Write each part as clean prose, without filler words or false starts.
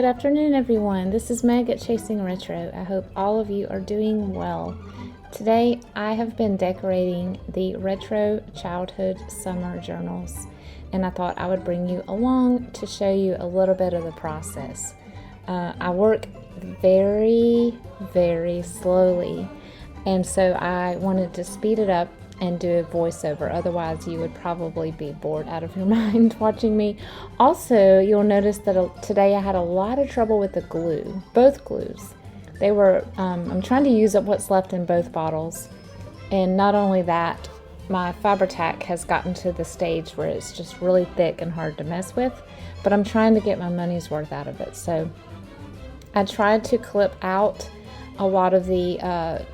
Good afternoon, everyone. This is Meg at Chasing Retro. I hope all of you are doing well. Today, I have been decorating the Retro Childhood Summer Journals, and I thought I would bring you along to show you a little bit of the process. I work very, very slowly, and so I wanted to speed it up and do a voiceover. Otherwise, you would probably be bored out of your mind watching me. Also, you'll notice that today I had a lot of trouble with the glue, both glues. They were, I'm trying to use up what's left in both bottles. And not only that, my Fabri-Tac has gotten to the stage where it's just really thick and hard to mess with, but I'm trying to get my money's worth out of it. So I tried to clip out a lot of the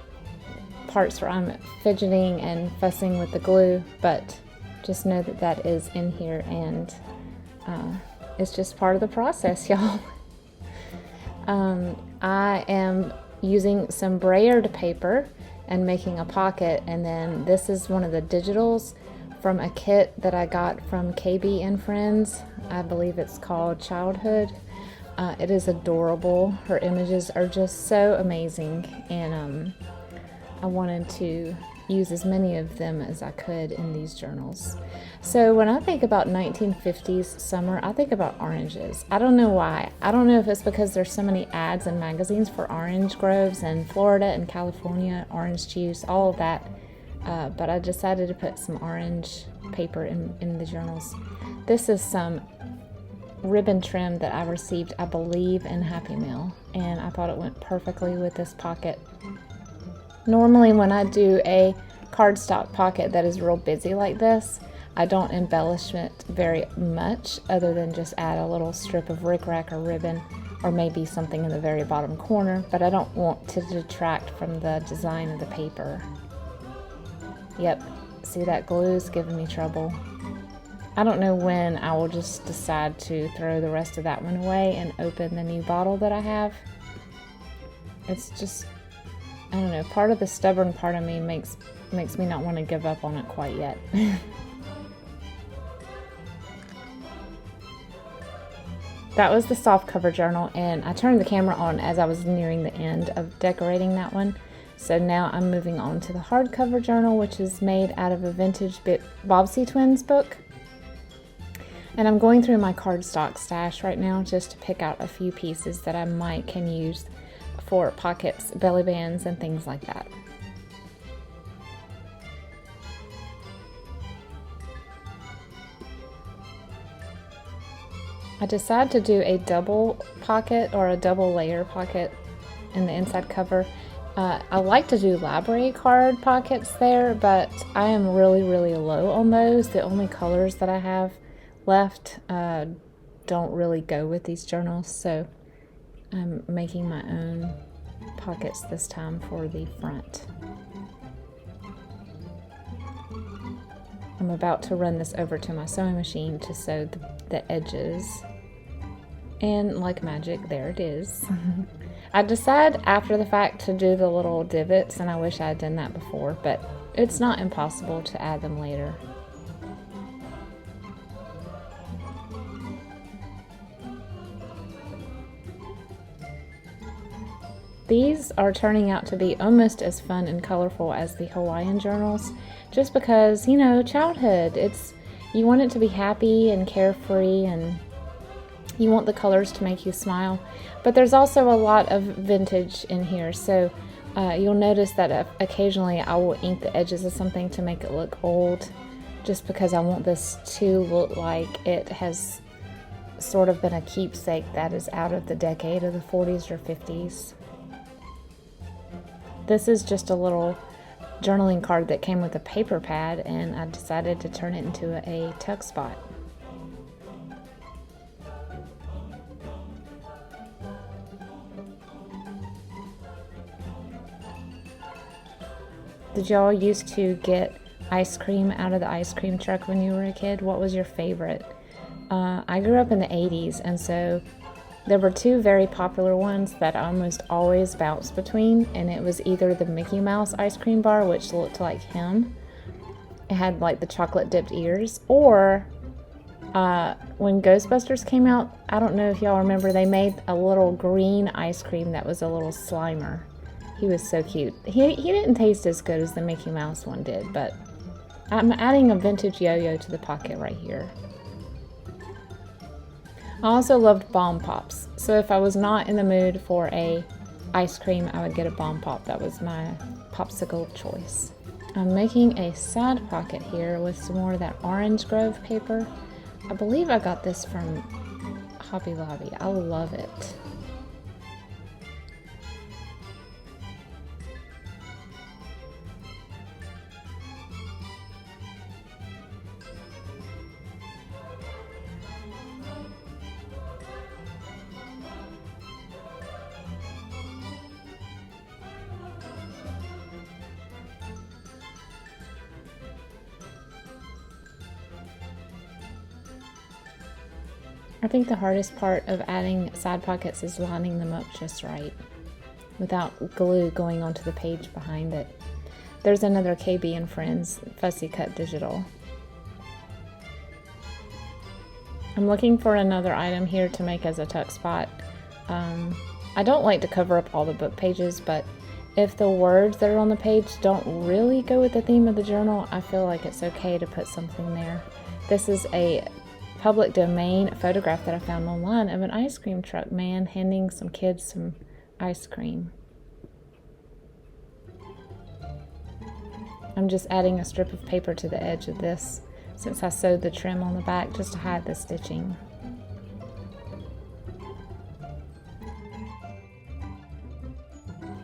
parts where I'm fidgeting and fussing with the glue, but just know that that is in here, and it's just part of the process, y'all. I am using some brayered paper and making a pocket, and then this is one of the digitals from a kit that I got from KB and Friends. I believe it's called Childhood. It is adorable. Her images are just so amazing, and I wanted to use as many of them as I could in these journals. So when I think about 1950s summer, I think about oranges. I don't know why. I don't know if it's because there's so many ads and magazines for orange groves in Florida and California, orange juice, all of that. But I decided to put some orange paper in the journals. This is some ribbon trim that I received, I believe, in Happy Mail, and I thought it went perfectly with this pocket. Normally when I do a cardstock pocket that is real busy like this, I don't embellish it very much other than just add a little strip of rickrack or ribbon, or maybe something in the very bottom corner, but I don't want to detract from the design of the paper. Yep, see, that glue is giving me trouble. I don't know when I will just decide to throw the rest of that one away and open the new bottle that I have. It's just, I don't know, part of the stubborn part of me makes me not want to give up on it quite yet. That was the soft cover journal, and I turned the camera on as I was nearing the end of decorating that one. So now I'm moving on to the hardcover journal, which is made out of a vintage Bobbsey Twins book. And I'm going through my cardstock stash right now just to pick out a few pieces that I can use for pockets, belly bands, and things like that. I decided to do a double pocket or a double layer pocket in the inside cover. I like to do library card pockets there, but I am really, really low on those. The only colors that I have left don't really go with these journals, so I'm making my own pockets this time for the front. I'm about to run this over to my sewing machine to sew the edges, and like magic, there it is. I decide after the fact to do the little divots, and I wish I had done that before, but it's not impossible to add them later. These are turning out to be almost as fun and colorful as the Hawaiian journals, just because, you know, childhood, you want it to be happy and carefree, and you want the colors to make you smile. But there's also a lot of vintage in here, so you'll notice that occasionally I will ink the edges of something to make it look old, just because I want this to look like it has sort of been a keepsake that is out of the decade of the 40s or 50s. This is just a little journaling card that came with a paper pad, and I decided to turn it into a tuck spot. Did y'all used to get ice cream out of the ice cream truck when you were a kid? What was your favorite? I grew up in the 80s, and so there were two very popular ones that I almost always bounced between, and it was either the Mickey Mouse ice cream bar, which looked like him. It had like the chocolate dipped ears, or When Ghostbusters came out, I don't know if y'all remember, they made a little green ice cream that was a little Slimer. He was so cute. He didn't taste as good as the Mickey Mouse one did, but I'm adding a vintage yo-yo to the pocket right here. I also loved Bomb Pops, so if I was not in the mood for a ice cream, I would get a Bomb Pop. That was my popsicle of choice. I'm making a side pocket here with some more of that Orange Grove paper. I believe I got this from Hobby Lobby. I love it. I think the hardest part of adding side pockets is lining them up just right without glue going onto the page behind it. There's another KB and Friends Fussy Cut Digital. I'm looking for another item here to make as a tuck spot. I don't like to cover up all the book pages, but if the words that are on the page don't really go with the theme of the journal, I feel like it's okay to put something there. This is a public domain photograph that I found online of an ice cream truck man handing some kids some ice cream. I'm just adding a strip of paper to the edge of this since I sewed the trim on the back just to hide the stitching.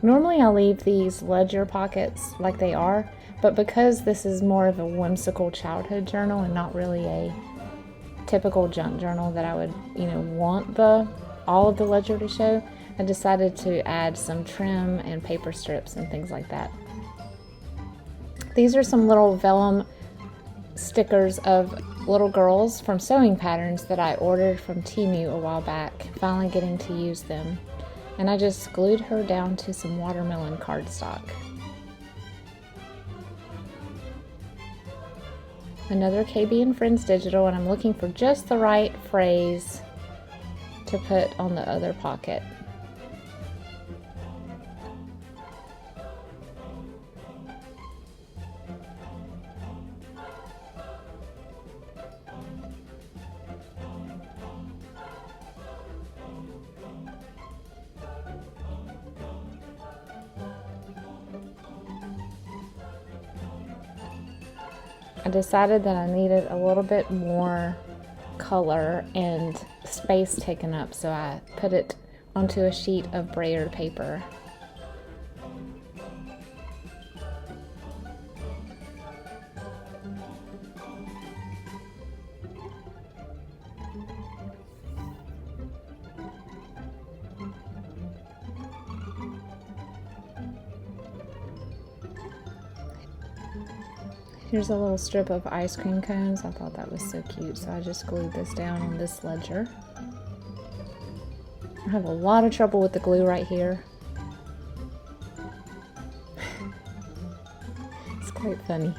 Normally I leave these ledger pockets like they are, but because this is more of a whimsical childhood journal and not really a typical junk journal that I would, want all of the ledger to show, I decided to add some trim and paper strips and things like that. These are some little vellum stickers of little girls from sewing patterns that I ordered from Temu a while back, finally getting to use them. And I just glued her down to some watermelon cardstock. Another KB and Friends digital, and I'm looking for just the right phrase to put on the other pocket. I decided that I needed a little bit more color and space taken up, so I put it onto a sheet of brayer paper. Here's a little strip of ice cream cones. I thought that was so cute, so I just glued this down on this ledger. I have a lot of trouble with the glue right here. It's quite funny.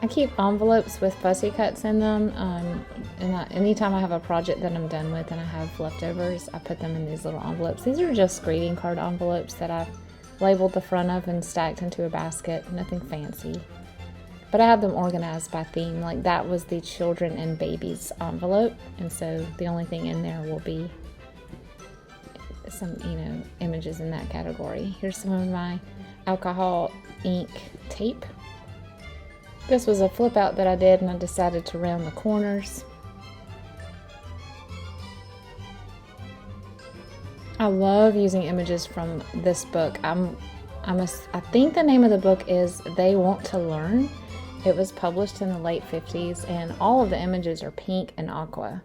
I keep envelopes with fussy cuts in them, and anytime I have a project that I'm done with and I have leftovers, I put them in these little envelopes. These are just greeting card envelopes that I've labeled the front of and stacked into a basket, nothing fancy. But I have them organized by theme, like that was the children and babies envelope, and so the only thing in there will be some, images in that category. Here's some of my alcohol ink tape. This was a flip out that I did, and I decided to round the corners. I love using images from this book. I think the name of the book is They Want to Learn. It was published in the late 50s, and all of the images are pink and aqua.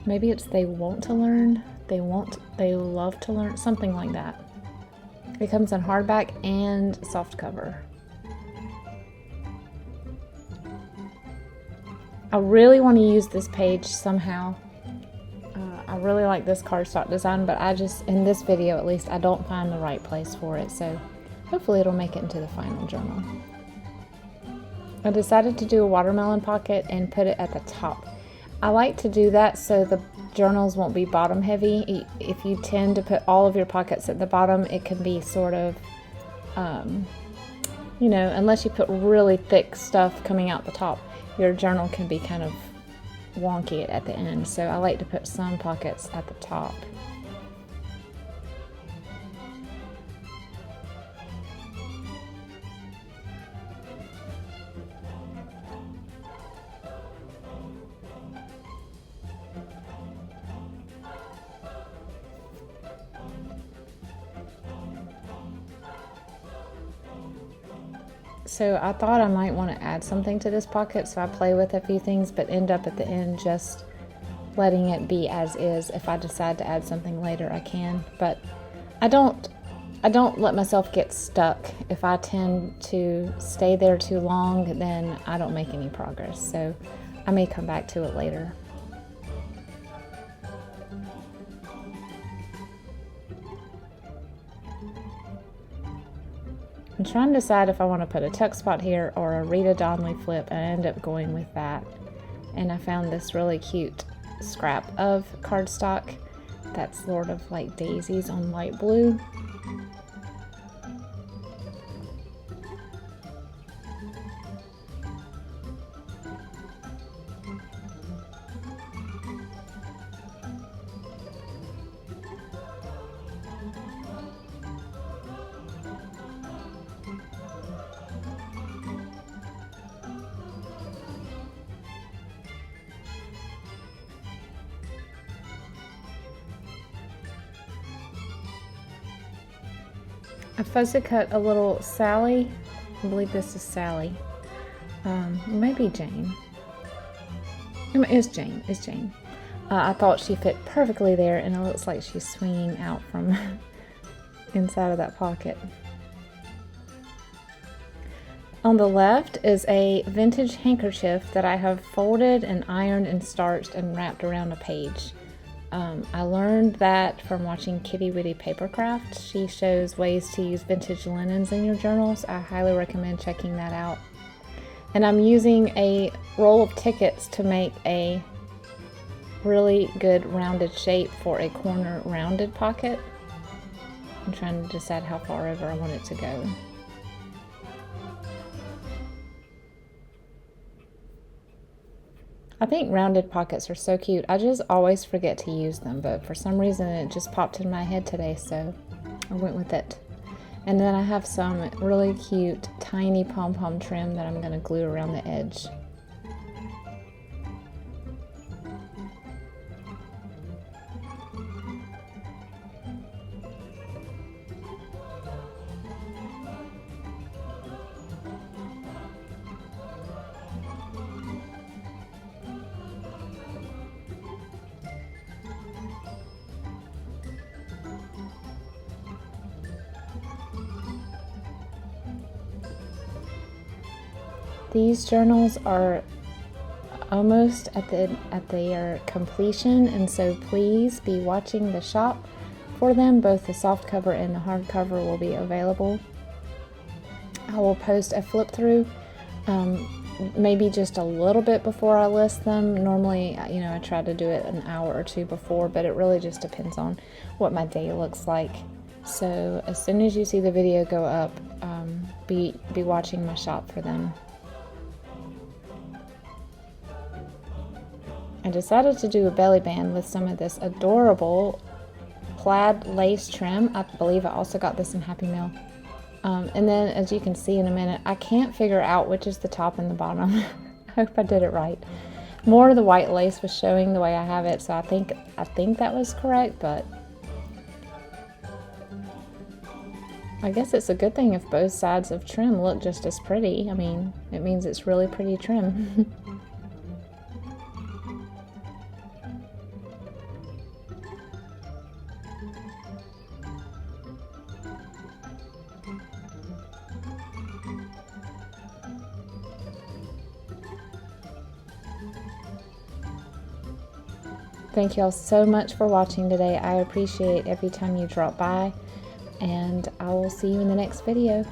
Maybe it's they want to learn, they love to learn, something like that. It comes in hardback and softcover. I really want to use this page somehow. I really like this cardstock design, but I just, in this video at least, I don't find the right place for it. So hopefully it'll make it into the final journal. I decided to do a watermelon pocket and put it at the top. I like to do that so the journals won't be bottom heavy. If you tend to put all of your pockets at the bottom, it can be sort of, you know, unless you put really thick stuff coming out the top, your journal can be kind of wonky at the end. So I like to put some pockets at the top. So I thought I might want to add something to this pocket, so I play with a few things, but end up at the end just letting it be as is. If I decide to add something later, I can, but I don't let myself get stuck. If I tend to stay there too long, then I don't make any progress. So I may come back to it later. I'm trying to decide if I want to put a tuck spot here or a Rita Donnelly flip, and I end up going with that. And I found this really cute scrap of cardstock that's sort of like daisies on light blue. I fuzzy cut a little Sally. I believe this is Sally. Maybe Jane. It's Jane. It's Jane. I thought she fit perfectly there, and it looks like she's swinging out from inside of that pocket. On the left is a vintage handkerchief that I have folded and ironed and starched and wrapped around a page. I learned that from watching Kitty Witty Papercraft. She shows ways to use vintage linens in your journals. I highly recommend checking that out. And I'm using a roll of tickets to make a really good rounded shape for a corner rounded pocket. I'm trying to decide how far over I want it to go. I think rounded pockets are so cute. I just always forget to use them, but for some reason it just popped in my head today, so I went with it. And then I have some really cute tiny pom-pom trim that I'm going to glue around the edge. These journals are almost at their completion, and so please be watching the shop for them. Both the soft cover and the hardcover will be available. I will post a flip through, maybe just a little bit before I list them. Normally, you know, I try to do it an hour or two before, but it really just depends on what my day looks like. So as soon as you see the video go up, be watching my shop for them. I decided to do a belly band with some of this adorable plaid lace trim. I believe I also got this in Happy Meal. And then, as you can see in a minute, I can't figure out which is the top and the bottom. I hope I did it right. More of the white lace was showing the way I have it, so I think that was correct, but I guess it's a good thing if both sides of trim look just as pretty. I mean, it means it's really pretty trim. Thank you all so much for watching today. I appreciate every time you drop by, and I will see you in the next video.